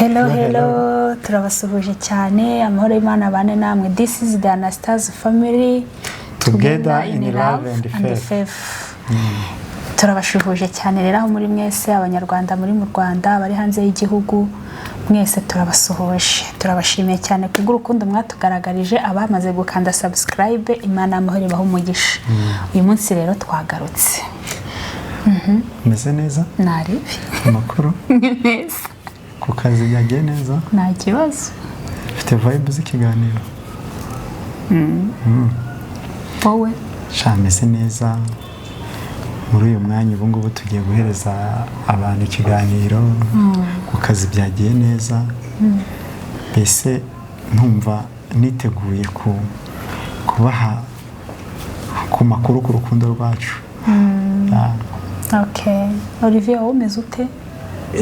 Hello, turabasuhuje cyane amahoro y'Imana bane namwe. This is the Anastase family together in love and faith. Turabashuhuje cyane rero aho muri mwese abanyarwanda muri mu Rwanda bari hanze y'igihugu mwese turabasuhuje. Turabashimiye cyane kubw'urukundo mwatugaragarije abamaze gukanda subscribe. Imana amahoro ibahe umugisha. Uyu munsi rero twagarutse. Meze neza? Nari amakuru neza. Ku kazi byagiye neza? Nta kibazo. Ufite vibe z'ikiganiro? Wowe? Meze neza. Muri uyu mwanya ubu ngubu tugiye guhereza abantu ikiganiro. Ku kazi byagiye neza. Mbese ntumva niteguye kubaha ku makuru ku rukundo rwacu. Okay. Olivier, wowe umeze ute?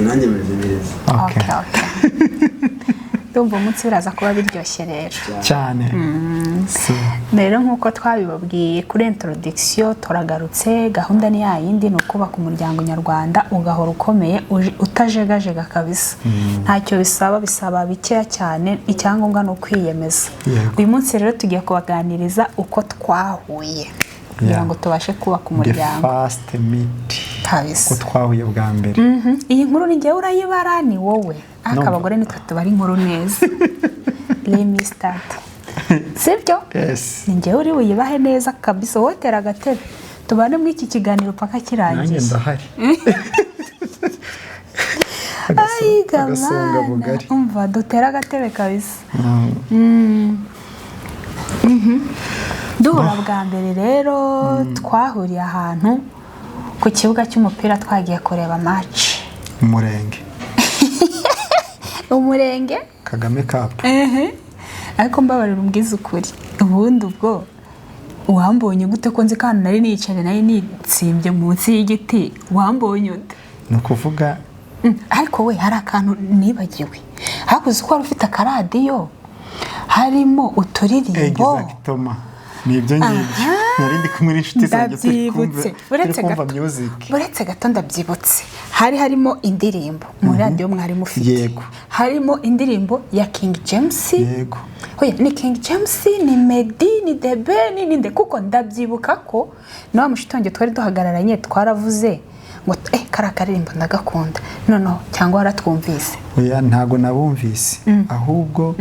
Nanjye meze neza. Okay. Ndumva umunsi biraza kuba biryoshye rero. Cyane. Rero nkuko twabibabwiye kuri introduction turagarutse. Gahunda ni yayindi, no kubaka umuryango nyarwanda ugahora ukomeye utajegajega kabisa. Ntacyo bisaba bikeya cyane, icyangombwa no kwiyemeza. Uyu munsi rero tugiye kubaganiriza uko twahuye kugira ngo tubashe kubaka umuryango. The first meet. Kabisa. Ko twahuye bwa mbere. Iyi nkuru ni njye urayibara ni wowe. Akabagore nitwe tubari inkuru neza. Let me start. Sibyo? Yes. Ni njye uri uyibahe neza kabisa, wotera agatebe. Tubane muri iki kiganiro paka kirangiye. Nanjye ndahari. Agasonga bugari. Umva dutera agatebe kabisa. Duhura bwa mbere rero twahuriye ahantu ku kibuga cy'umupira twagiye kureba match. Umurenge? Kagame Cup. Ariko mbabarira umbwiza ukuri. Ubundi ubwo wambonye gute ko nzi kandi nari nicaye nari nitsimbye munsi y'igiti wambonye ute? No kuvuga ariko we hari akantu nibagiwe. Hakuze ko ufite akaradiyo harimo uturirimbo. Exactement. Nibyo ngibyo. Nari ndi kumwe n'inshuti zanjye ndabyibutse. Buretse gato ndabyibutse. Harimo indirimbo mu radio mwari mufite. Yego. Harimo indirimbo ya King James. Yego. Hoya ni King James ni Meddy ni Debe ni ninde kuko ndabyibuka ko nawe mushitonge twari duhagararanye twaravuze ngo karakaririmbo ndagakunda. No cyangwa waratwumvise. Oya ntago nabumvise. Ahubwo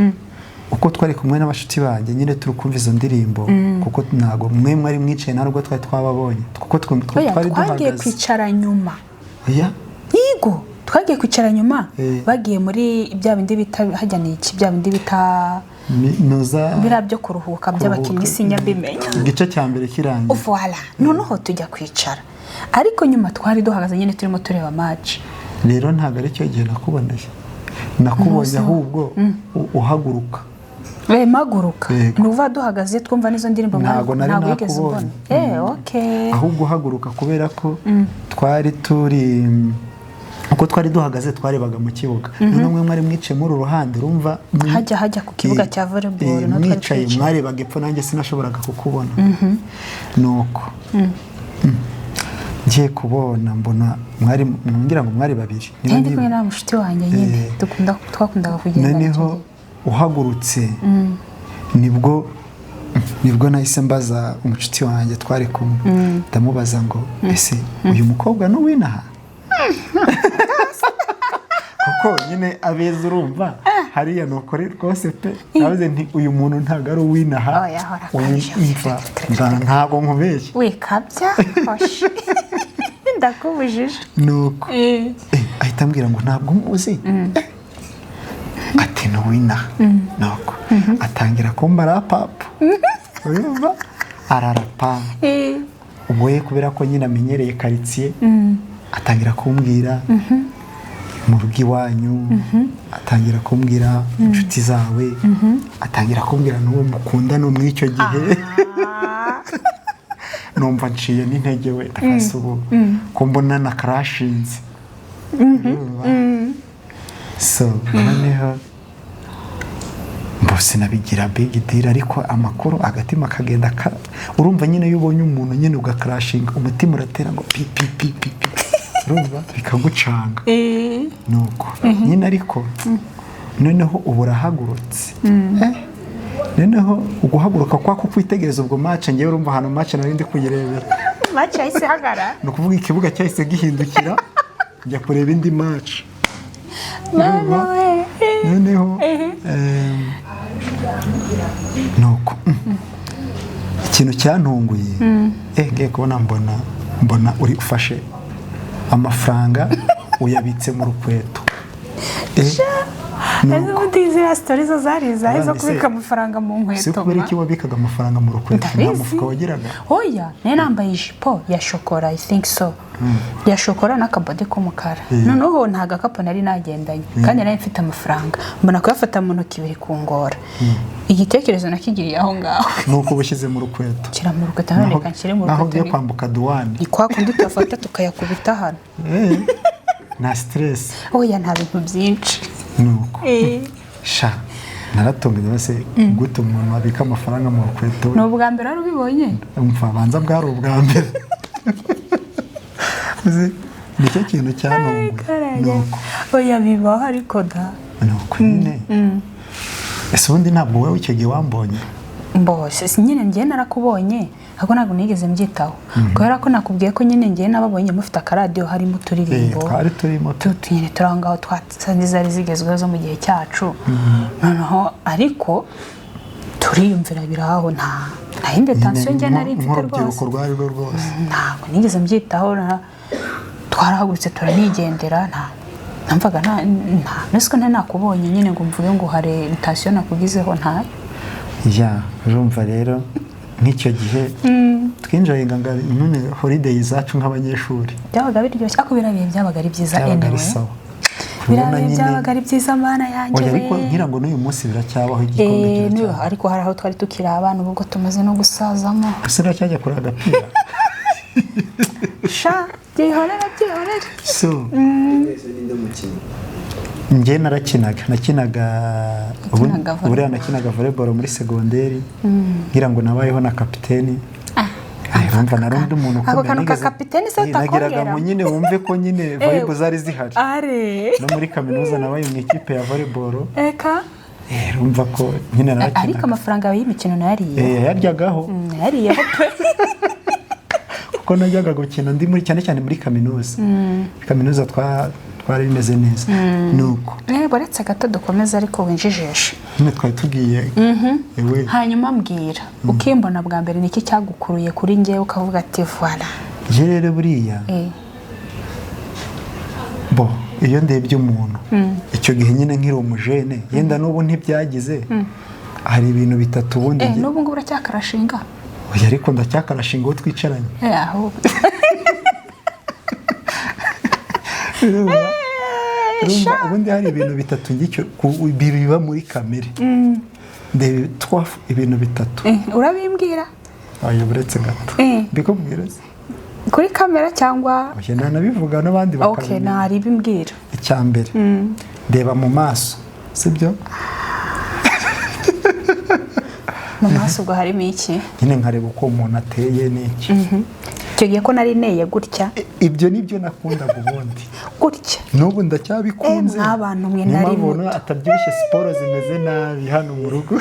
uko twari kumwe n'abashuti banjye nyine turukumva izo ndirimbo kuko ntago mwe mwari mwicaye narwo twari twababonye kuko twari duhagaze. Twagiye kwicara nyuma. Oya yego twagiye kwicara nyuma bagiye muri bya bindi bita hajyaniye iki bya bindi bita noza bira byo kuruhuka by'abakinnyi sinyabimenya igice cya mbere kirangiye. Voilà noneho tujya kwicara ariko nyuma twari duhagaze nyine turimo tureba match. Rero ntago ari cyo gihe nakubonye ahubwo uhaguruka. Maguruka nuva duhagaze twumva nizo ndirimbo ntago yigeze ubona. Okay. Ahubwo uhaguruka kubera ko twari turi uko twari duhagaze twarebaga mu kibuga. None mwe mwari mwice muri uruhande rumva hajya ku kibuga cya volleyball no twicaye mwarebaga epfo nanjye sinashoboraga kukubona. Nuko ngiye kubona mbona mwari ngira ngo mwari babiri. Ndi kumwe na mushuti wanjye nyine twakundaga kugenda. Noneho uhagurutse nibwo nahise mbaza umucuti wanjye twari kumwe ndamubaza ngo ese uyu mukobwa no winaha kuko nyine abeza urumva hariya nukore rwose pe navuze nti uyu muntu ntago ari uwinaha ntago nkubeshye wikabya hoshi ndakubujije nuko ahita ambwira ngo ntabwo muzi ati no winaha nuko atangira kumbara papa urumva ararapa ubwo ye kubera ko nyine amenyereye quartier atangira kumbwira mu rugo iwanyu atangira kumbwira inshuti zawe atangira kumbwira n'uwo mukunda no mw'icyo gihe numva nciye n'intege we akasubu ko mbona na crashinze so noneho mbose nabigira big deal ariko amakuru agatima kagenda urumva nyine yubonye umuntu nyine ugakrashinga umutima uratera ngo pi pi pi pi urumva bikagucanga nuko nyine ariko noneho ubu urahagurutse noneho uguhaguruka kwa kukwitegereza ubwo match ngewe urumva ahantu match nari ndi kuyirebera match yahise hagara ni ukuvuga ikibuga cyahise gihindukira njya kureba indi match noneho nuko ikintu cyantunguye ngiye kubona mbona uri ufashe amafaranga uyabitse mu rukweto n'ubundi ziriya sitori zo zari izahe zo kubika amafaranga mu nkweto si kubera iki wabikaga amafaranga mu rukweto nta mufuka wagiraga oya nari nambaye ijipo ya shokora I think so ya shokora n'akabode k'umukara noneho nta gakapu nari nagendanye kandi nari mfite amafaranga mbona kuyafata mu ntoki biri kungora igitekerezo nakigiriye aho ngaho nuko ubushyize mu rukweto kira mu rukweto none reka nshyire mu rukweto naho ugiye kwambuka duwani ni kwa kundi tuyafata tukayakubita hano na stress oya nta bintu byinshi nuko sha naratonganye bose gute umuntu abika amafaranga mu rukweto ni ubwa mbere wari ubibonye umva banza bwari ubwa mbere nicyo kintu cyantunguye nuko oya bibaho ariko da nuko nyine ese ubundi ntabwo wowe icyo gihe wambonye mbose nyine njye narakubonye ahubwo ntabwo nigeze mbyitaho kubera ko nakubwiye ko nyine njye nababonye mufite akaradiyo harimo uturirimbo twari turimo nyine turi aho ngaho zari zigezweho zo mu gihe cyacu noneho ariko turiyumvira biraho nta yindi tansiyo njye nari mfite rwose ntabwo nigeze mbyitaho twarahagurutse turanigendera namvaga nta nakubonye nyine ngo mvuge ngo hari tansiyo nakugizeho ntayo ya urumva rero nk'icyo gihe twinjoyinga none holiday zacu nk'abanyeshuri byabaga biryoshye ariko birabiye byabaga ari byiza anyway birabiye byabaga ari byiza mana yanjye we ariko ngira ngo n'uyu munsi biracyabaho igikombe kiracyabaho ariko hari aho twari tukiri abana ubwo tumaze no gusazamo ese uracyajya kuri agapira sha byihorera so njye nakinaga buriya nakinaga volleyball muri segonderi ngira ngo nabayeho na kapiteni urumva nari undi muntu ukomeye ako kantu ka kapiteni se utakongera nagiraga ngo nyine wumve ko nyine volleyball zari zihari no muri kaminuza nabaye mu ikipe ya volleyball eka urumva ko nyine narakinaga ariko amafaranga y'imikino nayariye yaryagaho nayariyeho pe kuko najyaga gukina ndi muri cyane muri kaminuza kaminuza twari bimeze neza nuko baretse gato dukomeza ariko winjijesha nyine twari tugiye hanyuma mbwira ukimbona bwa mbere niki cyagukuruye kuri njyewe ukavuga ati voilà rero buriya iyo ndebye umuntu icyo gihe nyine nkiri umujene yenda n'ubu ntibyagize hari ibintu bitatu ubundi n'ubu ngubu uracyakarashinga oya ariko ndacyakarashinga uwo twicaranye ubundi hari ibintu bitatu ngicyo biba muri kamere ndebe ibintu bitatu urabimbwira oya buretse gato mbikubwira kuri kamera cyangwa oya nanabivuga n'abandi bakabimenya nari bimbwira icya mbere ndeba mu maso sibyo mu maso ubwo harimo iki nyine nkareba uko umuntu ateye n'iki icyo gihe ko nari neye gutya ibyo nibyo nakundaga ubundi gutya n'ubu ndacyabikunze n'abantu mwe nari muto atabyibushye siporo zimeze nabi hano mu rugo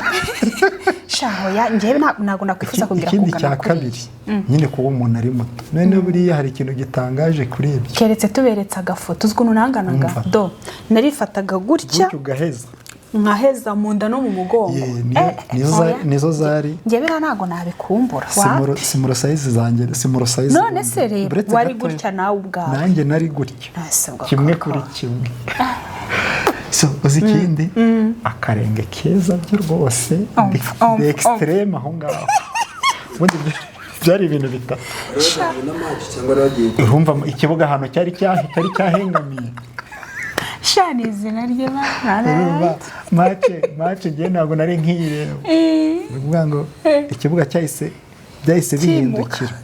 shaho ya njyewe ntabwo nakwifuza kugira ikindi cya kabiri nyine kuba umuntu ari muto noneho buriya hari ikintu gitangaje kuri ibyo keretse tuberetse agafoto uzwi unanganaga do narifataga gutya ugaheza nkaheza mu nda no mu mugongo nizo zari njyewe ntabwo nabikumbura simuro sayizi zanjye simuro sayizi none se rero wari gutya nawe ubwawe nanjye nari gutya kimwe kuri kimwe so uzi ikindi akarenge keza byo rwose de extreme aho ngaho ubundi byari ibintu bitatu urumva ikibuga ahantu cyari cyahengamiye shani izina rye mace ngiye ntabwo nari nkiyireba ni ukuvuga ngo ikibuga byahise bihindukira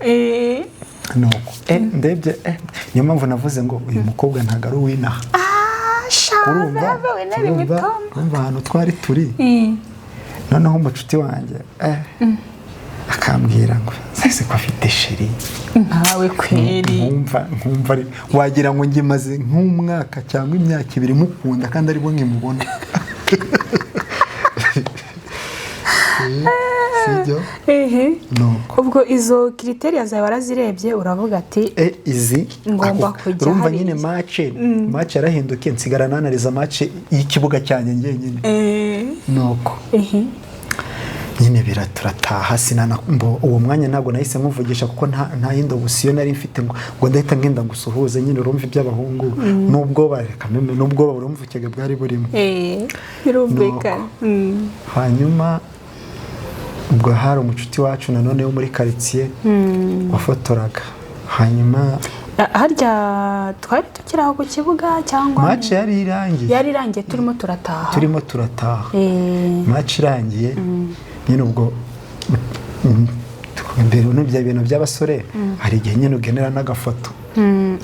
nuko ndebye niyo mpamvu navuze ngo uyu mukobwa ntabwo ari uw'inaha urumva ahantu twari turi noneho umucuti wanjye akambwira ngo sese ko afite sheri nkawe kweri nkumva wagira ngo njye maze nk'umwaka cyangwa imyaka 2 mukunda kandi ari bo nkimubona sibyo ubwo izo criteria zawe warazirebye uravuga ati izi ngomba kujya urumva nyine match yarahindukiye nsigara nanariza match y'ikibuga cyanjye ngenyine nuko nyine biraturataha sinana uwo mwanya ntabwo nahise nkuvugisha kuko nta yindi option nari mfite ngo ndahita ngenda gusuhuza nyine urumva iby'abahungu nubwo bareka meme nubwo urumva ikege bwari burimo birumvikana hanyuma ubwo hari umucuti wacu nanone wo muri quartier wafotoraga hanyuma harya twari tukiraho ku kibuga cyangwa match yari irangiye turimo turataha match irangiye nyine ubwo mbere n'ibyo bintu by'abasore hari igihe nyine ugenera n'agafoto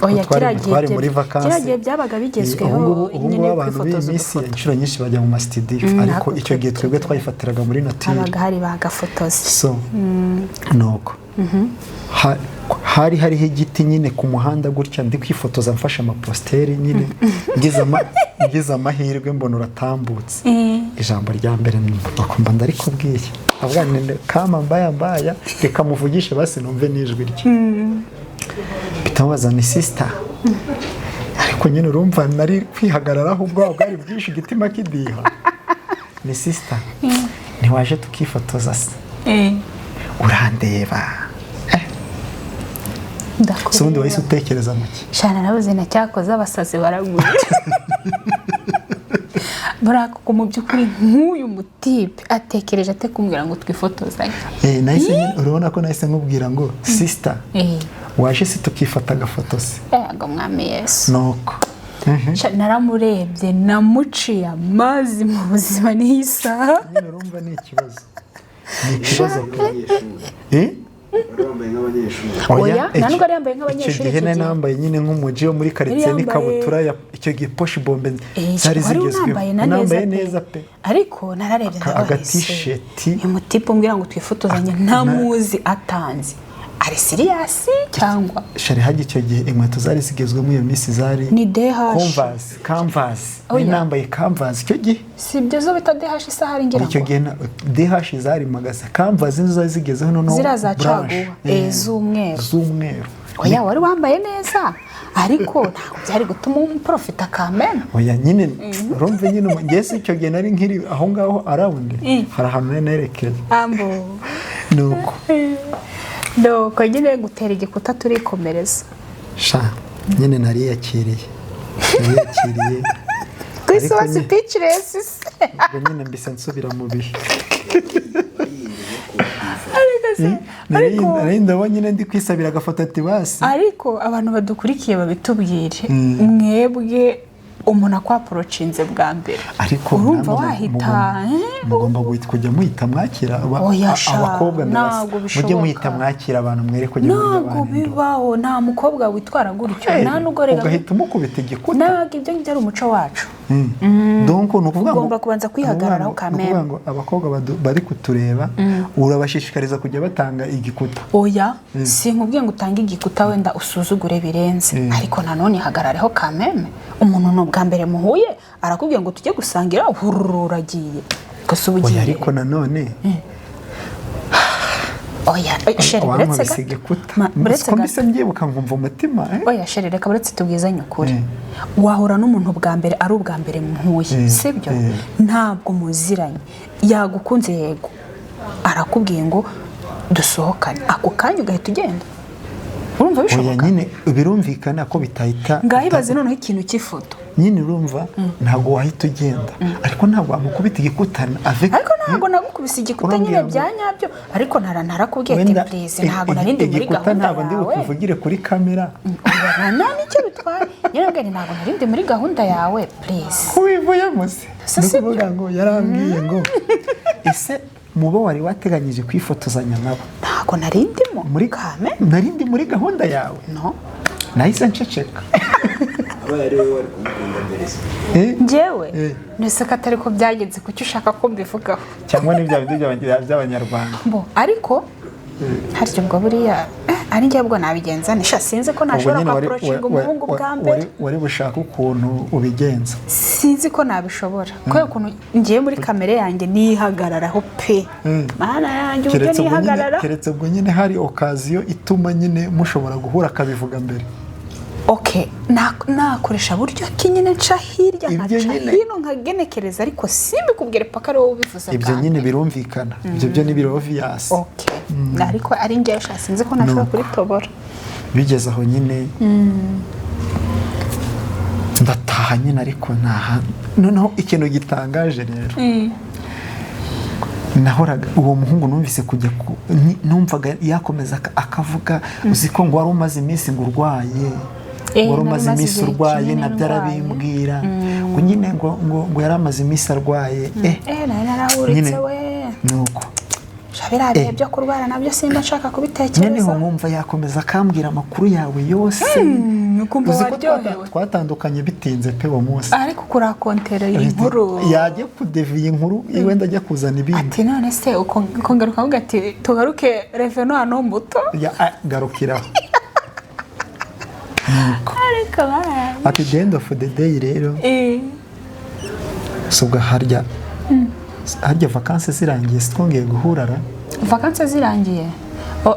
oya twari muri vacances kiragiye byabaga bigezweho nyine kwifotoza inshuro nyinshi bajya mu mastudio ariko icyo gihe twebwe twayifatiraga muri nature abaga hari bagafotoza so nuko hariho igiti nyine ku muhanda gutya ndi kwifotoza mfashe amaposteri nyine ngize amahirwe mbona uratambutse ijambo rya mbere bakumva ndarikubwiye avuga nende kama mbaya reka muvugishe basi numve n'ijwi rye bitamubaza ni sister ariko nyine urumva nari kwihagararaho ubwo bwari bwinshi igitima kidiha ni sister ntiwaje tukifotoza se urandeba so ubundi wahise utekereza muki shana nabuze na cyakoze abasazi baraguye burako mu by'ukuri nk'uyu mutipe atekereje ate kumbwira ngo twifotozanye nahise urabona ko nahise nkubwira ngo sister waje se tukifata agafoto se ngo mwami Yesu nuko naramurebye namuciye amazi mu buzima n'iyi saha nyine urumva ni ikibazo oya ntabwo ari yambaye nk'abanyeshuri icyo gihe nambaye nyine nk'umuji wo muri quartier n'ikabutura icyo gihe poche bombe zari zigezweho nambaye neza pe ariko nararebye agatisheti uyu mutipe umbwira ngo twifotozanye ntamuzi atanze ari serious cyangwa shari hagi icyo gihe inkweto zari zigezwemo iyo minsi zari ni DH canvas nambaye canvas icyo gihe si ibyo zo bita DH isahari ngira ngo icyo gihe DH zari magasa canvas nizo zari zigezeho none zirazacaguwa z'umweru oya wari wambaye neza ariko ntabwo byari gutuma umuprofita kamena oya nyine urumve nyine ngese icyo gihe nari nkiri aho ngaho around hari ahantu nerekeye nuko Doko nyine gutera igikuta turikomereza. Sha nyine nariyakiriye. Kwisi wa speechless. Ubwo nyine mbise nsubira mu bihe. Ariko ndabona nyine ndi kwisabira agafoto ati basi. Ariko abantu badukurikiye babitubwire. Mwebwe umuntu akwaprocinze bwa mbere ariko urumva wahita mugomba kujya muhita mwakira abakobwa mujye muhita mwakira abantu mwere kujya muri abantu ntabwo bibaho nta mukobwa witwara gutyo nta nugorega ugahita umukubita igikuta ntabwo ibyo ngibyo ari umuco wacu donc nukuvuga ngo ugomba kubanza kwihagararaho kamera ngo abakobwa bari kutureba urabashishikariza kujya batanga igikuta oya si nkubwiye ngo utange igikuta wenda usuzugure birenze ariko nanone hagarareho kameme umuntu bwa mbere muhuye arakubwiye ngo tujye gusangira ururagiye gusa ubugiye ariko nanone oya shere buretse mbise mbyibuka nkumva umutima oya shere reka buretse tubwizanye ukuri wahura n'umuntu bwa mbere ari ubwa mbere muhuye sibyo ntabwo muziranye yagukunze yego arakubwiye ngo dusohokane ako kanya ugahita ugenda urumva bishoboka oya nyine birumvikana ko bitahita ngahibaze noneho ikintu cy'ifoto nyine urumva ntabwo wahita ugenda ariko ntabwo amukubita igikuta ariko ntabwo nagukubise igikuta nyine bya nyabyo ariko narakubwiye ati please ntabwo narindi muri gahunda ntabwo ndi bukuvugire kuri kamera nta nicyo bitwaye nyine ntabwo narindi muri gahunda yawe please ubivuyemo se ni ukuvuga ngo yarambwiye ngo ese mubo wari wateganyije kwifotozanya nabo ntabwo narindimo muri kame narindi muri gahunda yawe no nahise nceceka abaye ari wowe wari kumukunda mbere se njyewe nese ko atari ko byagenze kuki ushaka ko mbivugaho cyangwa n'ibya bindi by'abanyarwanda bo ariko harya ubwo buriya ari njye bwo nabigenza nisha sinzi ko nashobora kwaprochinga umuhungu bwa mbere wari bushaka ukuntu ubigenza sinzi ko nabishobora kubera ukuntu ngiye muri kamere yanjye nihagararaho pe mana yanjye uburyo nihagarara keretse ubwo nyine hari okaziyo ituma nyine mushobora guhura akabivuga mbere. Okay, nakoresha buryo ki nyine nca hirya nkaca hino nkagenekereza ariko simbikubwire paka ari wowe ubivuze ibyo nyine birumvikana ibyo byo ni biri obvious. Okay, ariko ari njye sinzi ko nashobora kuri tobora bigeze aho nyine ndataha nyine ariko ntaha noneho ikintu gitangaje rero nahoraga uwo muhungu numvise kujya numvaga yakomeza akavuga uzi ko ngo wari umaze iminsi ngo urwaye wari umaze iminsi urwaye nabyo arabimbwira ngo nyine ngo yari amaze iminsi arwaye narahuritse we nuko shabirabiye byo kurwara nabyo simba nshaka kubitekereza noneho nkumva yakomeza akambwira amakuru yawe yose ukumva waryohewe twatandukanye bitinze pe uwo munsi ariko kurakonterera inkuru yagiye kudeviye inkuru wenda ajya kuzana ibindi ati none se ukongaruka avuga ati tugaruke reveno hano muto garukiraho ariko at the end of the day rero subwa harya vacances zirangiye twongeye guhurara vacances zirangiye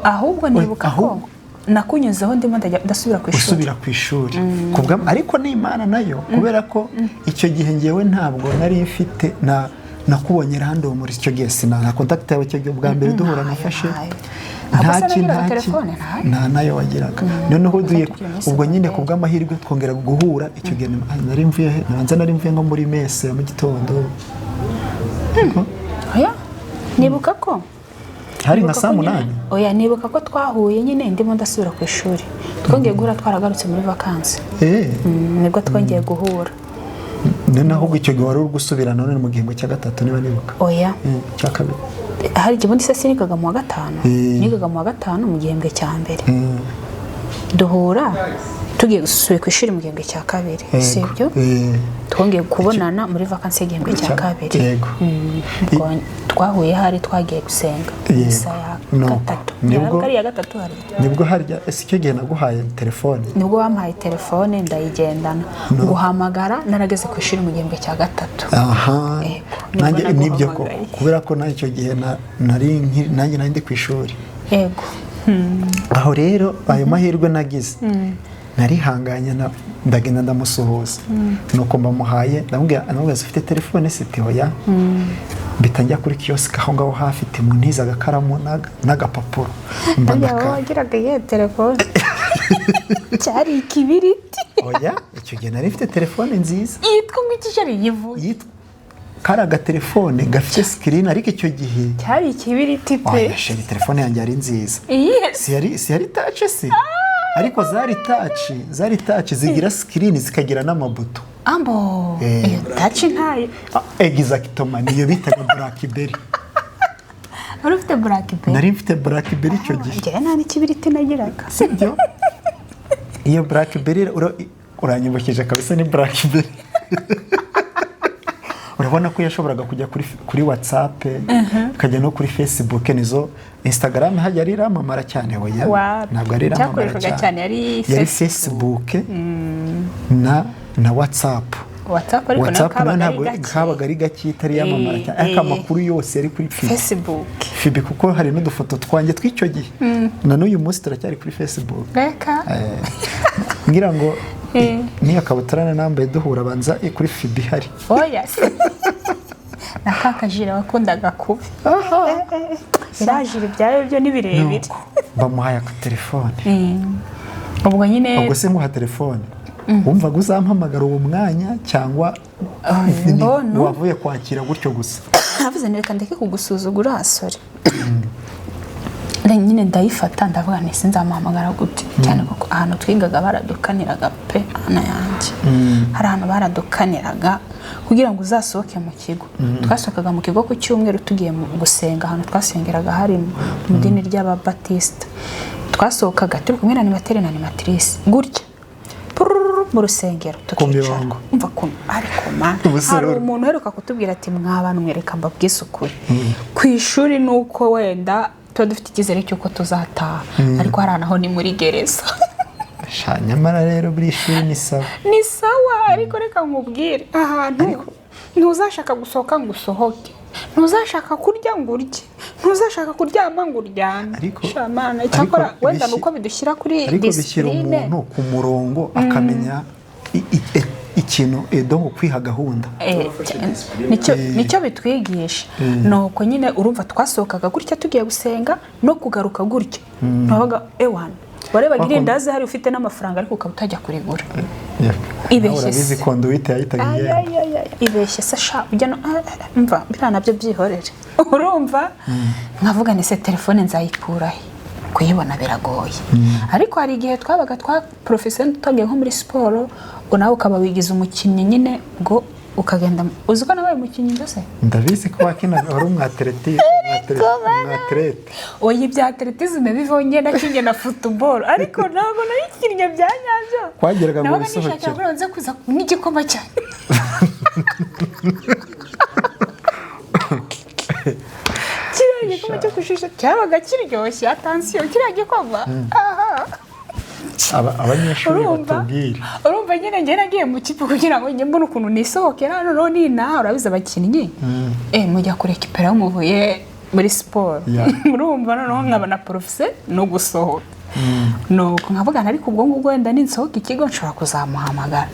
ahubwo nibuka ko nakunyuzeho ndimo ndasubira ku ishuri usubira ku ishuri kubwa ariko n'Imana nayo kubera ko icyo gihe ngewe ntabwo nari mfite nakubonye rando muri icyo gihe sina contact yawe cyo bwa mbere duhura nafashe nta nayo wagiraga noneho duye ubwo nyine kubwa amahirwe twongera guhura icyo gihe nari mvuye nko muri messe ya mu gitondo oya nibuka ko hari nka saa 8 oya nibuka ko twahuye nyine ndimo ndasubira ku ishuri twongeye guhura twaragarutse muri vacances nibwo twongeye guhura noneho ubwo icyo gihe wari uri gusubira none mu gihembwe cya gatatu niba nibuka oya cya kabiri hari igihe ubundi se sinigaga mu wa gatanu nigaga mu wa gatanu mu gihembwe cya mbere duhura tugiye gusubira ku ishuri mu gihembwe cya kabiri sibyo twongeye kubonana muri vacances y'igihembwe cya kabiri twahuye hari twagiye gusenga isaha gatatu nibwo harya icyo gihe naguhaye telefone nibwo wampaye telefone ndayigendana guhamagara narageze ku ishuri mu gihembwe cya gatatu nanjye nibyo ko kubera ko icyo gihe nanjye ndi ku ishuri yego aho rero ayo mahirwe nagize narihanganye ndagenda ndamusuhuza nuko mbamuhaye ndamubwira ufite telefone siti hoya bitangira kuri kiosk aho ngaho hafi timuniza agakaramu n'agapapuro mbandaka wagiraga ye telefone cyari ikibiriti oya icyo gihe nari mfite telefone nziza yitwa ngo ikijari yivuye karaga telefone gafite screen ariko icyo gihe cyari ikibiriti pe oya sheri telefone yanjye ari nziza si yari touch se ariko zari touch zigira screen zikagira n'amabuto ambo iyo touch ntayo exactement niyo bitaga Blackberry wari ufite Blackberry nari mfite Blackberry icyo gihe njye nta n'ikibiriti nagiraga sibyo iyo Blackberry uranyibukije kabisa ni Blackberry urabona ko yashoboraga kujya kuri WhatsApp kajya no kuri Facebook nizo Instagram hajya ari ramamara cyane hoya ntabwo ari ramamara cyane yari Facebook na WhatsApp ariko ntabwo kabaga ari gake itari yamamara cyane ariko amakuru yose yari kuri Facebook kuko hari n'udufoto twanjye tw'icyo gihe na n'uyu munsi turacyari kuri Facebook ngira ngo ni akabutarana nambaye duhura banza kuri FB hari oya nakakajira wakundaga kubi irajira ibyayo byo nibirebire bamuhaye aka telefone ubwo nyine ubwo se muha telefone wumvaga uzampamagara uwo mwanya cyangwa wavuye kwakira gutyo gusa navuze nereka ndeke kugusuzugura asore nyine ndayifata ndavuga nti sinzamuhamagara gute cyane kuko ahantu twigaga baradukaniraga pe ana yanjye hari ahantu baradukaniraga kugira ngo uzasohoke mu kigo twasohokaga mu kigo ku cyumweru tugiye gusenga ahantu twasengeraga hari mu dini ry'ababatista twasohokaga turi kumwe na animateur na animatrice gutya mu rusengero tukicara umva ko ariko hari umuntu uheruka kutubwira ati mwabana mwereka mbabwise ukuri ku ishuri nuko wenda tuba dufite icyizere cy'uko tuzataha ariko hari naho ni muri gereza. nyamara rero buri shuri ni sawa ni sawa ariko reka nkubwire ahantu ntuzashaka gusohoka ngo usohoke, ntuzashaka kurya ngo urye, ntuzashaka kuryama ngo uryame. Shamana cyakora wenda nuko bidushyira kuri discipline, ariko bishyira umuntu ku murongo akamenya ikintu edongo kwiha gahunda. Nicyo bitwigisha. Nuko nyine urumva twasohokaga gutya tugiye gusenga no kugaruka gutya. Nabaga ewana warebaga irindazi hari ufite n'amafaranga ariko ukaba utajya kurigura. Ibeshye se konduite yahitaga ibeshye se sha ujya no mva bira nabyo byihorere. Urumva nkavuga ni se telefone nzayikurahe kuyibona biragoye. Ariko hari igihe twabaga professionnel tutagiye nko muri siporo ngo nawe ukaba wigize umukinnyi nyine ngo ukagenda uzuko nabaye umukinnyi ndose. Ndabizi ko wakina wari umwatlete. Oyi bya atletisme bivonye nakinye na football ariko ntabwo nayikinnye bya nyabyo. Kwageraga ngo bisohoke. Ntabwo nze kuza n'igikoma cyane. Kiriya gikoma cyo kushisha cyabaga kiryoshye attention kiriya gikoma. Abanyeshuri batubwira urumva nyine ngera ngiye mu kipe kugira ngo njye mbone ukuntu nisohokera none ninaha urabiza abakinnyi mujya kurekipera muvuye muri siporo urumva noneho nkabona professeur no gusohoka nuko nkavugana ariko ubwo ngubwo wenda ninsohoka ikigo nshobora kuzamuhamagara.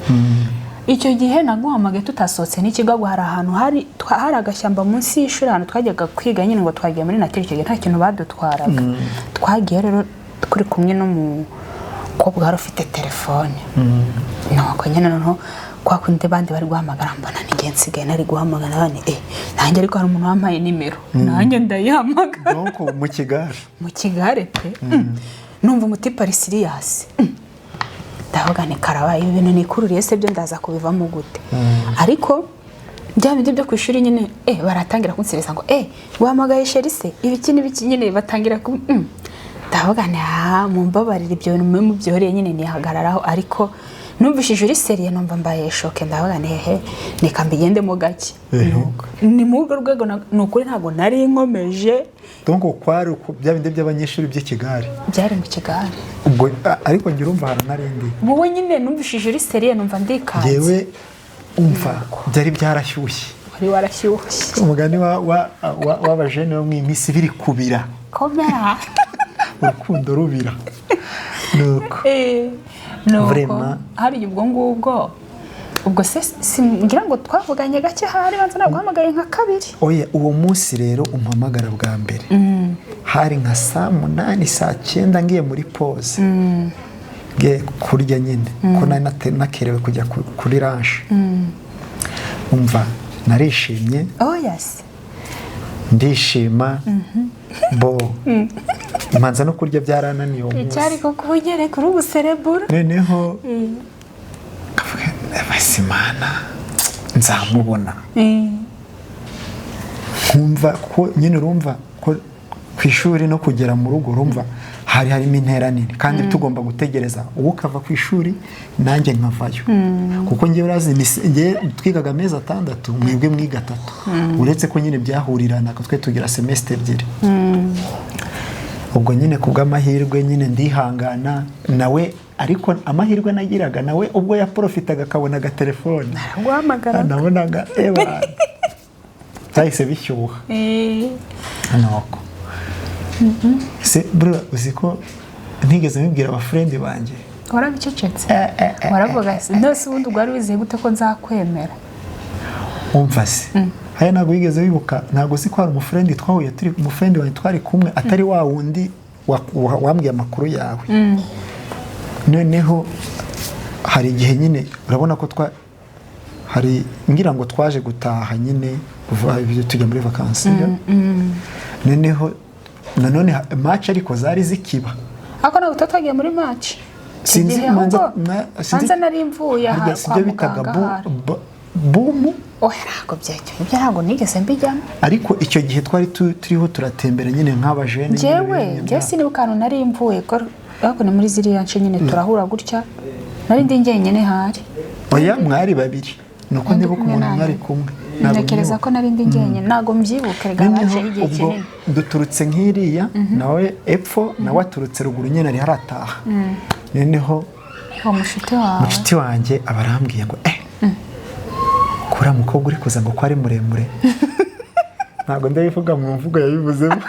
Icyo gihe naguhamagaye tutasohotse n'ikigo hari ahantu hari agashyamba munsi y'ishuri ahantu twajyaga kwiga nyine ngo twagiye muri nature. Icyo gihe nta kintu badutwaraga twagiye rero kuri kumwe no mu kobwa hari ufite telefone. Nuko nyine noneho kwa kundi bandi bari guhamagara mbona n'igihe nsigaye nari guhamagara bane nanjye ariko hari umuntu wampaye nimero nanjye ndayihamagara. Nuko mu kigare pe numva umutipa ari serious ndavuga ni karabaye ibintu nikururiye se byo ndaza kubivamo gute. Ariko bya bindi byo kwishuri nyine baratangira kunsereza ngo guhamagaye Sherise ibiki n'ibiki nyine batangira ku ndavuga ni mumbabarira ibyo bintu mu byohoreye nyine nihagararaho ariko numvishije uri seriye numva mbaye shoke ndavuga ni nika mbigende mu gake. Ni mu rwego nukuri ntago nari nkomeje donc kwari bya bindi by'abanyeshuri by'ikigare byari mu kigare ubwo ariko ngira umva hano narindi wowe nyine numvishije uri seriye numva ndikaze yewe umva byari byarashyushye wari warashyushye umugani w'abajene bo mw'imisi biri kubira komera urukundo rubira nuko vraiment hari ubwo ngubwo ubwo se ngira ngo twavuganye gake hari banza naguhamagaye nka kabiri. Oya uwo munsi rero umpamagara bwa mbere hari nka saa 8 saa 9 ngiye muri pause ngiye kurya nyine ko nakerewe kujya kuri lunch. Umva narishimye yes ndishima bo imanza no kurya byarananiye uwo munsi cyari ko kugere kuri ubuserebura noneho Simana nzamubona nkumva ko nyine urumva ko kwishuri no kugera mu rugo urumva harimo intera nini kandi tugomba gutegereza uwo kava ku ishuri nanjye nkavayo kuko ngiye urazi ngiye twigaga amezi 6 mwebwe mwiga 3 uretse ko nyine byahurirana ko twe tugira semestre ebyiri. Ubwo nyine kubw'amahirwe nyine ndihangana nawe ariko amahirwe nagiraga nawe ubwo yaprofitaga akabona agatelefone guhamagara nabonaga cyahise bishyuha nuko se bro uziko ntigeze mbibwira abafrendi banjye warabicecetse waravuga nose ubundi ubwo wari wizeye gute ko nzakwemera umva se haya ntabwo wigeze wibuka ntabwo si ko hari umufrendi twahuye turi umufrendi wanjye twari kumwe atari wa wundi wambwiye amakuru yawe noneho hari igihe nyine urabona ko hari ngira ngo twaje gutaha nyine tujya muri vacances noneho nanone match ariko zari zikiba ako nawe tutagiye muri match sinzi manza nari mvuye aha kwa muganga bumu ntabwo byacyo ibyo ntabwo nigeze mbijyamo ariko icyo gihe twari turiho turatembera nyine nk'abajene njyewe sinibuka ahantu nari mvuye ariko ni muri ziriya nce nyine turahura gutya nari ndi njyenyine hari oya mwari babiri nuko ndibuka umuntu mwari kumwe ntekereza ko nari ndi njyenyine ntabwo mbyibuka garaje igihe kinini duturutse nk'iriya nawe epfo nawe aturutse ruguru nyine ari harataha noneho uwo mushuti wanjye aba arambwiye ngo kuriya mukobwa uri kuza ngo ko ari muremure ntabwo ndabivuga mu mvugo yabivuzemo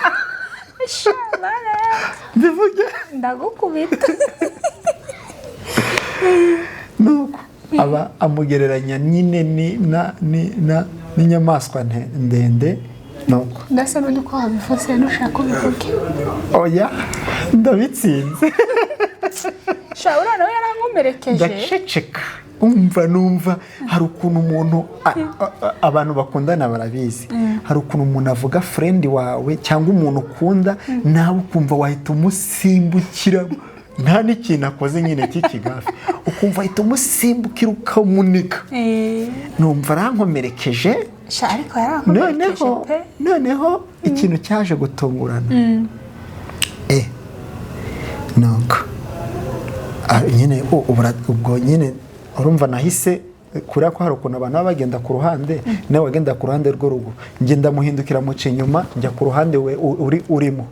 mbivuge ndagukubita nuko aba amugereranya nyine n'inyamaswa ndende nuko ndasa n'undi ko wabivuze nushaka ubivuge oya ndabitsinze shawura nawe yarankomerekeje ndaceceka numva hari ukuntu umuntu abantu bakundana barabizi hari ukuntu umuntu avuga friend wawe cyangwa umuntu ukunda nawe ukumva wahita umusimbukira nta n'ikintu akoze nyine cy'ikigafi ukumva ahita umusimbukira ukamunika numva arankomerekeje ariko yarankomerekeje pe noneho ikintu cyaje gutungurana nuko nyine ubwo nyine urumva nahise kuriya ko hari ukuntu abantu baba bagenda ku ruhande nawe wagenda ku ruhande rw'urugo ngenda muhindukira muca inyuma njya ku ruhande we urimo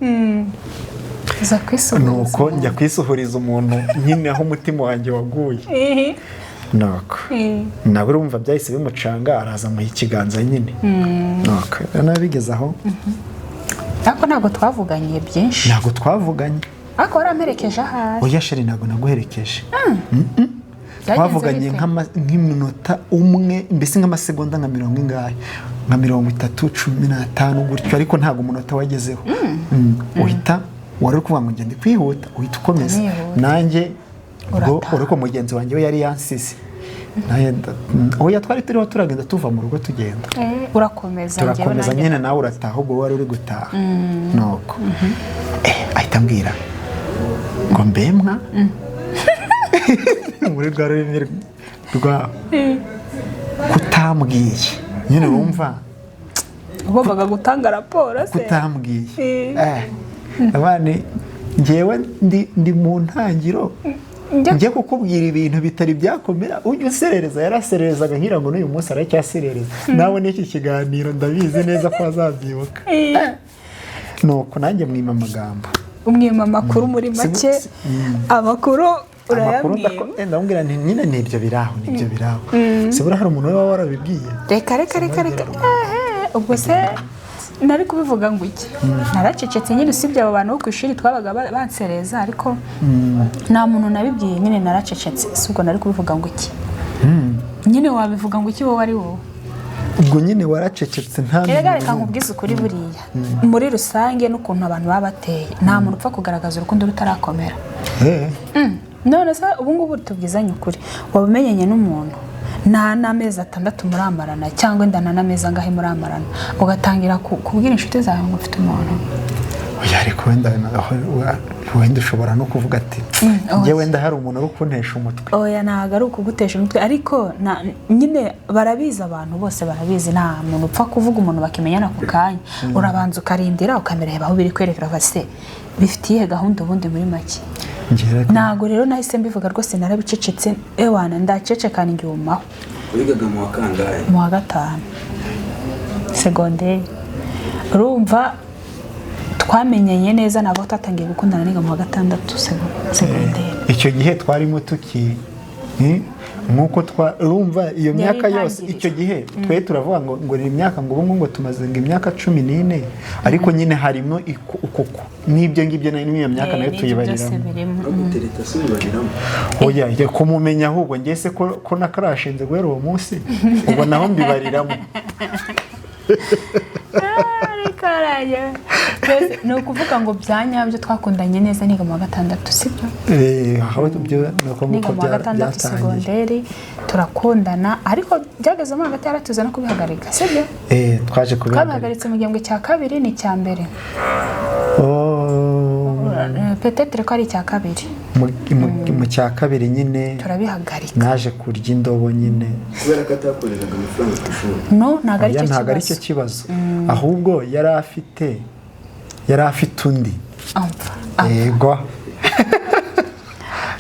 nuko njya kwisuhuriza umuntu nyine aho umutima wanjye waguye nuko nawe urumva byahise bimucanga araza amuha ikiganza nyine nuko nawe bigeze aho ariko ntabwo twavuganye byinshi ntabwo twavuganye ariko waramperekeje ahari oya sheri ntabwo naguherekeje twavuganye nk'iminota umwe mbese nk'amasegonda nka 30 15 gutyo ariko ntabwo umunota wagezeho uhita wari kuvuga ngo ngende kwihuta uhita ukomeza nanjye uriko mugenzi wanjye we yari yansize oya twari turiho turagenda tuva mu rugo tugenda turakomeza nyine nawe urataha ubwo wari uri gutaha nuko ahita ambwira ngo mbemwa muri rwa rurimi rwawe kutambwiye nyine wumva ugombaga gutanga raporo se kutambwiye abana njyewe ndi mu ntangiro njye kukubwira ibintu bitari byakomera ujya userereza yarasererezaga ngira ngo n'uyu munsi aracyaserereza nawe n'iki kiganiro ndabizi neza ko azabyibuka nuko nanjye mwima amagambo umwima amakuru muri make amakuru urayabwira ndamubwira nti nyine nibyo biraho se buriya hari umuntu waba warabibwiye reka ubwo se nari kubivuga ngo iki naracecetse nyine usibye abo bantu bo ku ishuri twabaga bansereza ariko nta muntu nabibwiye nyine naracecetse si ubwo nari kubivuga ngo iki nyine wabivuga ngo iki wowe ari wowe ubwo nyine waracecetse nta reka nkubwize ukuri buriya muri rusange n'ukuntu abantu baba bateye nta muntu upfa kugaragaza urukundo rutarakomera none se ubu ngubu tubwizanye ukuri wabimenyanye n'umuntu nta n'amezi 6 muramarana cyangwa ndana n'amezi angahe muramarana ugatangira kubwira inshuti zawe ngo ufite umuntu oya ariko wenda ushobora no kuvuga ati njye wenda hari umuntu uri kuntesha umutwe oya ntabwo ari ukugutesha umutwe ariko nyine barabizi abantu bose barabizi nta muntu upfa kuvuga umuntu bakimenyana ako kanya urabanza ukarindira ukamereba aho biri kwerekera base bifitiye gahunda ubundi muri make ntabwo rero nahise mbivuga rwose narabicecetse ewana ndacecekana inyumaho wigaga mu wa kangahe mu wa 5 segonderi urumva twamenyanye neza nabo tatangiye gukundana niga mu wa 6 segonderi icyo gihe twarimo nkuko urumva iyo myaka yose icyo gihe twe turavuga ngo ni imyaka ngo ubu ngo tumaze ngo imyaka 14 ariko nyine harimo ukoko n'ibyo ngibyo n'iyo myaka nayo tuyibariramo gutereta subibariramo oya kumumenya ahubwo ngese ko nakarashinze guhera uwo munsi ubwo naho mbibariramo ni ukuvuga ngo byanyabyo twakundanye neza niga mu wa 6 sibyo niga mu wa 6 segonderi turakundana ariko byageze mu wa 6 tuza no kubihagarika sibyo twaje kubihagaritse mu gihembwe cya 2 ni cya mbere peut-être ko ari cya 2 mu cya 2 nyine turabihagarika naje kurya indobo nyine kubera ko atakoreraga amafaranga ku ishuri no ntago ari cyo kibazo ahubwo yari afite undi yego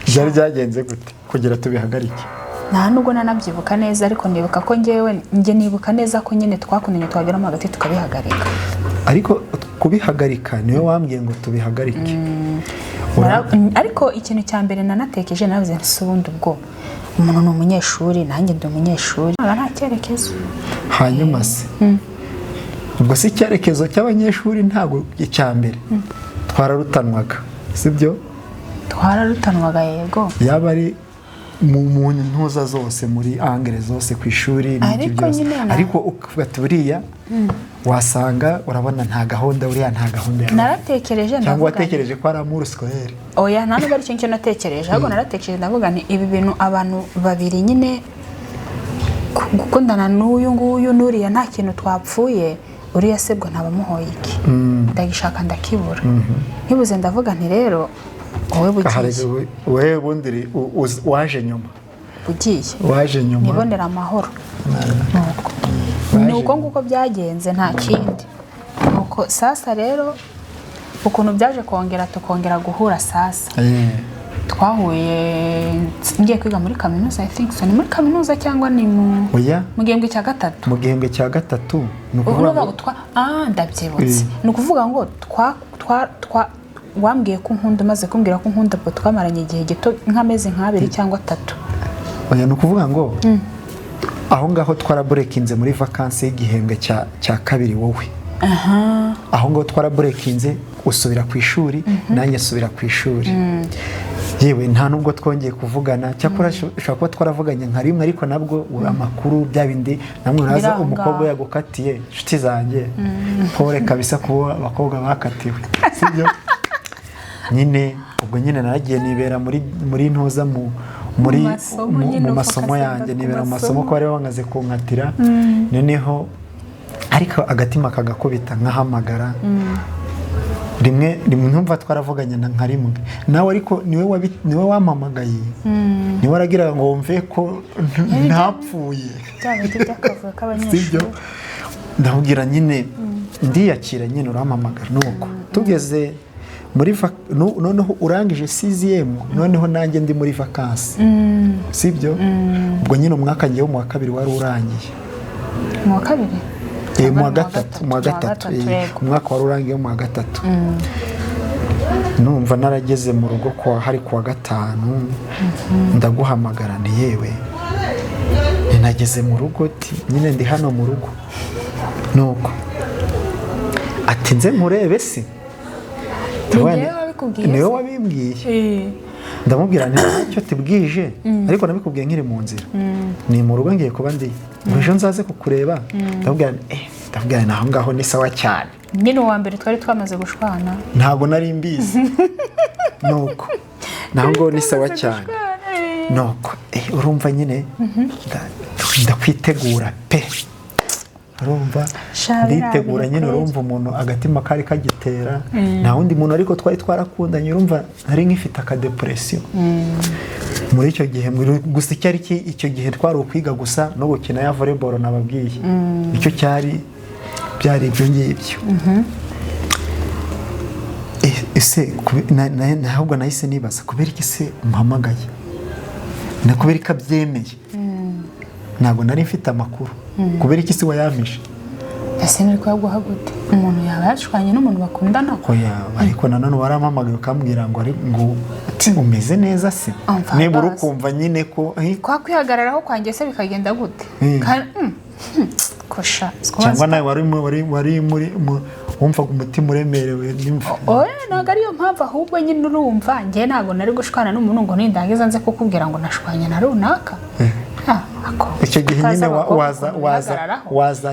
byari byagenze gute kugira tubihagarike nta nubwo nanabyibuka neza ariko nibuka ko njye nibuka neza ko nyine twakundanye twageramo hagati tukabihagarika. ariko kubihagarika niwe wambwiye ngo tubihagarike. Ariko ikintu cya mbere nanatekereje navuze nti ubundi ubwo umuntu ni umunyeshuri nanjye ndi umunyeshuri nta cyerekezo. hanyuma se ubwo si icyerekezo cy'abanyeshuri ntabwo icya mbere twararutanwaga sibyo? Twararutanwaga yego, yaba ari mu ntuza zose muri angere zose ku ishuri n'iki byose, ariko ukavuga ati buriya wasanga urabona nta gahunda uriya nta gahunda yawe. Naratekereje cyangwa watekereje ko ari amour scolaire? Oya nta nubwo ari cyo natekereje, ahubwo naratekereje ndavuga nti ibi bintu abantu babiri nyine gukundana n'uyu nguyu n'uriya nta kintu twapfuye, uriya sebwo ntabamuhoye iki, ndagishaka ndakibura. Nkibuze ndavuga nti rero wowe bugiye, wowe bundi waje nyuma, waje nyuma nibonera amahoro. Nuko nguko byagenze nta kindi. Nuko sasa rero ukuntu byaje tukongera guhura sasa. Twahuye ngiye kwiga muri kaminuza, I think so ni muri kaminuza cyangwa ni mu gihembwe cya gatatu. Mu gihembwe cya gatatu nukuvuga ngo ndabyibutse. Nukuvuga ngo wambwiye ko nkunda, maze kumbwira ko nkunda, bwo twamaranye igihe gito nk'amezi nk'abiri cyangwa 3. Oya nukuvuga ngo aho ngaho twaraburekinze muri vacances y'igihembwe cya kabiri wowe. Aho ngaho twaraburekinze usubira ku ishuri nanjye subira ku ishuri. Yewe nta nubwo twongeye kuvugana, cyakora ushobora kuba twaravuganye nka rimwe, ariko nabwo amakuru bya bindi namwe uraza umukobwa yagukatiye inshuti zanjye pole kabisa kuba abakobwa bakatiwe sibyo? Nyine ubwo nyine naragiye nibera muri ntuza mu masomo yanjye, nibera mu masomo ko bari bangaze kunkatira. Noneho ariko agatima kagakubita nkahamagara rimwe ntumva twaravuganye nka rimwe nawe, ariko niwe wampamagaye, niwe waragira ngo wumve ko ntapfuye sibyo? Ndabwira nyine ndiyakira nyine urampamagara. Nuko tugeze muri noneho urangije 6e, noneho nanjye ndi muri vacances sibyo? Ubwo nyine umwaka ngiye mu wa kabiri wari urangiye. Mu wa kabiri? Mu wa gatatu umwaka wari urangiye mu wa gatatu. Numva narageze mu rugo kwa hari kuwa gatanu, ndaguhamagara ni yewe ninageze mu rugo nyine ndi hano mu rugo. Nuko ati nze murebe se, niwe wabimbwiye. Ndamubwira ntacyo tibwije, ariko nabikubwiye nkiri mu nzira, ni mu rugo ngiye kuba ndi ejo nzaze kukureba. Ndabwira naho ngaho ni sawa cyane. Nyine uwa mbere twari twamaze gushwana, ntabwo nari mbizi. Nuko naho ngaho ni sawa cyane. Nuko urumva nyine ndakwitegura pe, urumva nditegura nyine. Urumva umuntu agatima kari kagitera, nta wundi muntu ariko twari twarakundanye. Urumva nari nkifite akadepression muri icyo gihe, gusa icyo gihe twari ukwiga gusa no gukina ya volleyball nababwiye, icyo byari ibyo ngibyo. Ese ahubwo nahise nibaza kubera iki se umpamagaye, kubera ko abyemeye. Ntabwo nari mfite amakuru, kubera iki se wayampishe? Ese nari kuyaguha gute? Umuntu yaba yashwanye n'umuntu bakundana? Oya, ariko nanone warampamagaye ukambwira ngo umeze neza se, niba uri kumva nyine ko kwa kwihagararaho kwanjye se bikagenda gute? Kosha cyangwa nawe wari muri wumvaga umutima uremerewe n'imva? Oya, ntabwo ariyo mpamvu, ahubwo nyine urumva njye ntabwo nari gushwana n'umuntu ngo nindangiza nze kukubwira ngo nashwanye na runaka. Icyo gihe nyine waza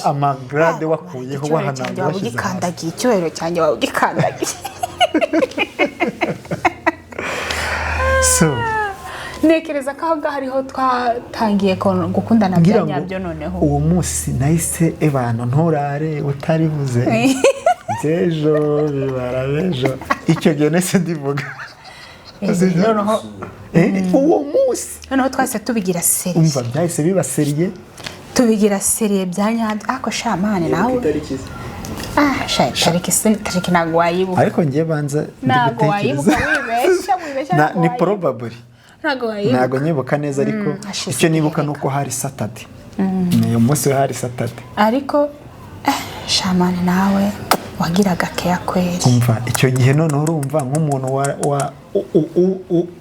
amagrade wakuyeho wahanagura ugikandagiye, icyubahiro cyanjye wawe ugikandagiye. Nekereza ko aho ngaho ariho twatangiye gukundana bya nyabyo. Noneho uwo munsi nahise ebana nturare utaribuze ejo bibara ejo, icyo gihe nese ndivuga noneho uwo munsi noneho twase tubigira seriye. Umva byahise biba seriye, tubigira seriye bya nyabyo. Ako shamane nawe tariki ntabwo wayibuka, ariko ngiye banza ntabwo wayibuka, wibeshya ni probably ntago nyibuka neza ariko icyo nibuka nuko hari Saturday uyu munsi hari Saturday ariko shamani nawe wagiraga keya kweli umva icyo gihe none urumva nk'umuntu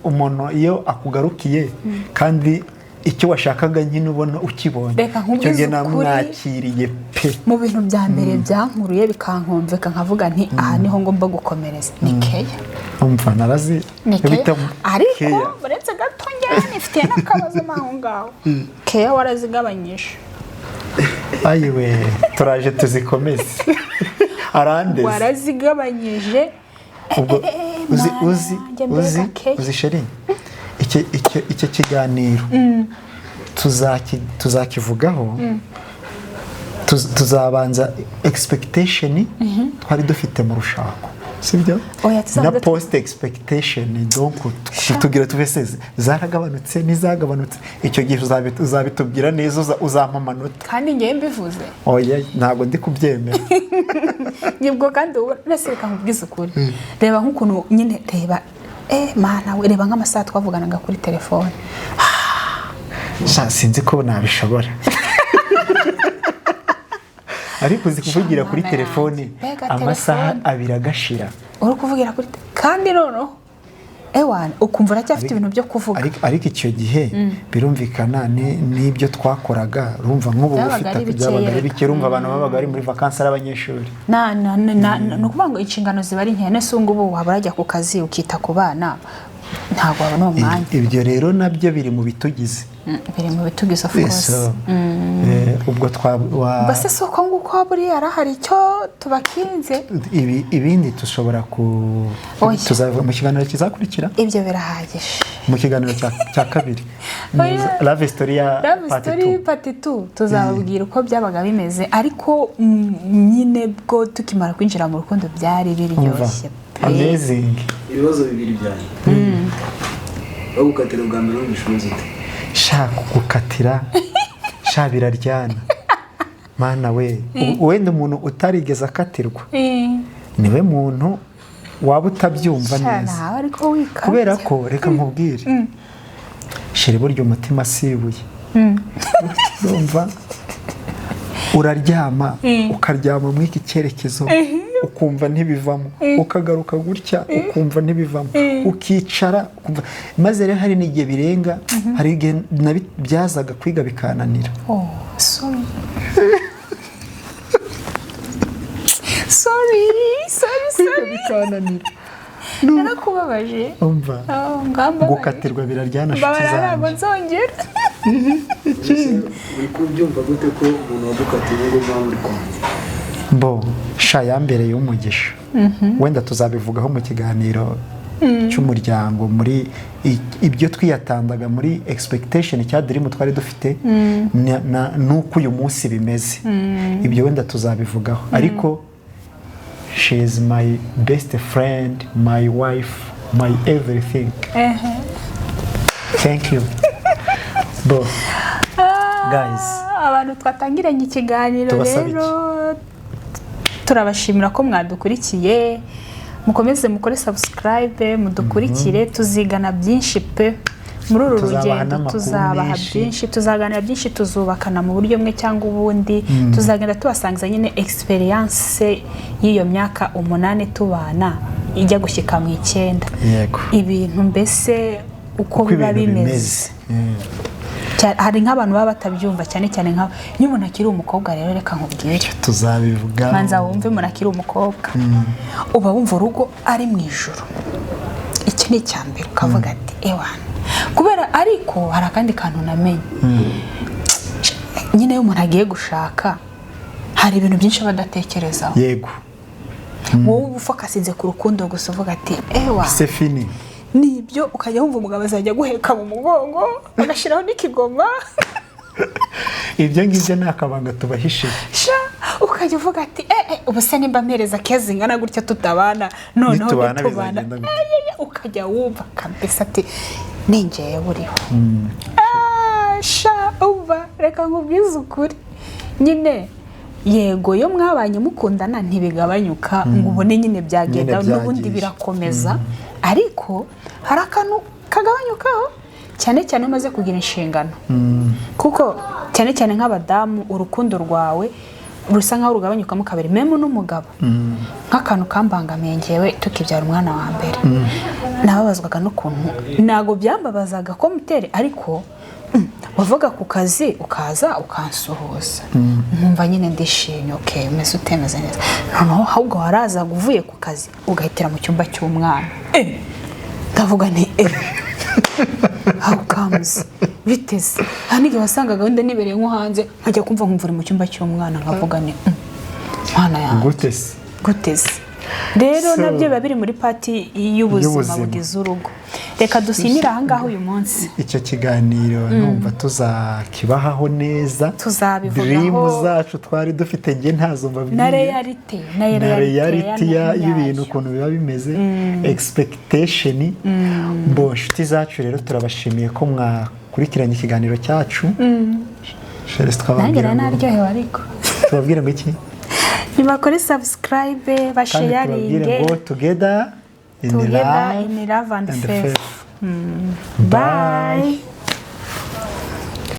umuntu iyo akugarukiye kandi icyo washakaga nyine ubona ukibonye icyo gihe namwakiriye pe mu bintu bya mbere byankuruye bikankomveka nkavuga nti aha niho ngomba gukomereza ni keya umva narazi ariko baretse gato njye nifite n'akabazo maho ngaho keya warazigabanyije ayiwe turaje tuzikomeze arandeze warazigabanyije ubwo uzi sheri icyo kiganiro tuzakivugaho tuzabanza expectation twari dufite mu rushako sibyo na post expectation donc tugira tuvese zaragabanutse nizagabanutse icyo gihe uzabitubwira neza uzampa amanota kandi ngiye mbivuze oya ntago ndi kubyemera nibwo kandi uraseka nkubwiza ukuri reba nk'ukuntu nyine reba mana we reba nk'amasaha twavuganaga kuri telefone sinzi ko nabishobora ariko uzi kuvugira kuri telefone amasaha 2 agashira uri kuvugira kuri kandi noneho ewana ukumva uracyafite ibintu byo kuvuga ariko icyo gihe birumvikana n'ibyo twakoraga urumva nk'ubu ufite byabaga bike urumva abantu babaga bari muri vacances ari abanyeshuri no kuvuga ngo inshingano ziba ari nkene sungu ubu waba urajya ku kazi ukita ku bana ntabwo wabona uwo mwanya ibyo rero nabyo biri mu bitugize biri mu bitugize of course ubwo base soko nguko buri arahari icyo tubakinze ibindi dushobora tuzava mu kiganiro kizakurikira ibyo birahagije mu kiganiro cya kabiri Love Story ya part 2 tuzababwira uko byabaga bimeze ariko nyine bwo tukimara kwinjira mu rukundo byari biryoshye amazing ibibazo bibiri byanyu bagukatira ubwa mbere n'ubushobozi ute shaka gukatira biraryana mana we wenda umuntu utarigeze akatirwa niwe muntu waba utabyumva neza kubera ko reka nkubwire sheri buryo umutima sibuye urumva uraryama ukaryama muri iki cyerekezo ukumva ntibivamo ukagaruka gutya ukumva ntibivamo ukicara maze rero hari n'igihe birenga hari igihe byazaga kwiga bikananira sorry bikananira narakubabaje umva gukatirwa biraryana nshuti zanjye ntabwo nzongera uri kubyumva gute ko umuntu wagukatiye ngo mwa muri kumwe bo yambereye umugisha wenda tuzabivugaho mu kiganiro cy'umuryango muri ibyo twiyatandaga muri expectation cya dream twari dufite nuko uyu munsi bimeze ibyo wenda tuzabivugaho ariko she is my best friend, my wife, my everything. Thank you. Bo guys, abantu twatangiranye ikiganiro rero turabashimira ko mwadukurikiye mukomeze mukore subscribe mudukurikire tuzigana byinshi pe muri uru rugendo tuzabaha byinshi tuzaganira byinshi tuzubakana mu buryo bumwe cyangwa ubundi tuzagenda tubasangiza nyine experience y'iyo myaka 8 tubana ijya gushyika mu 9 ibintu mbese uko biba bimeze hari nk'abantu baba batabyumva cyane cyane nka nyumuntu akiri umukobwa rero reka nkubwire tuzabivuga manza wumve umuntu akiri umukobwa uba wumva urugo ari mu ijuru iki ni cyambere ukavuga ati ewana kubera ariko hari akandi kantu namenye nyine iyo umuntu agiye gushaka hari ibintu byinshi badatekerezaho yego wowe uba ufakasinze ku rukundo gusa uvuga ati ewa c'est fini nibyo ukajya wumva umugabo azajya guheka mu mugongo agashyiraho n'ikigoma ibyo ngibyo ni akabanga tubahishe ukajya uvuga ati ubu se nimba mpereza kezi ngana gutya tutabana noneho tubana ukajya wumva kabisa ati ninjye buriho uba reka nkubwize ukuri nyine yego iyo mwabanye mukundana ntibigabanyuka ngo ubone nyine byagenda n'ubundi birakomeza ariko hari akantu kagabanyukaho cyane cyane umaze kugira inshingano kuko cyane cyane nk'abadamu urukundo rwawe rusa nkaho rugabanyukamo kabiri memu n'umugabo nk'akantu kambangamiye ngewe tukibyara umwana wa mbere nababazwaga n'ukuntu ntago byambabazaga ko mutere ariko wavuga ku kazi ukaza ukansuhuza nkumva nyine ndishimye okay umeze utemeze neza noneho ahubwo warazaga uvuye ku kazi ugahitira mu cyumba cy'umwana ndavuga nti how comes biteze hanige wasangaga wenda nibereye nko hanze nkajya kumva nkumvura mu cyumba cy'umwana nkavuga ni mwana yanjye guteze rero nabyo biba biri muri pati y'ubuzima bugize urugo reka dusinira ahangaha uyu munsi icyo kiganiro numva tuzakibahaho neza tuzabivugaho dream zacu twari dufite nge ntazo mbabwiye na reality y'ibintu ukuntu biba bimeze expectation bo nshuti zacu rero turabashimiye ko mwakurikiranye ikiganiro cyacu nanjye naryohewe ariko tubabwire ngo iki nibakore subscribe basharinge together in love and faith. Bye.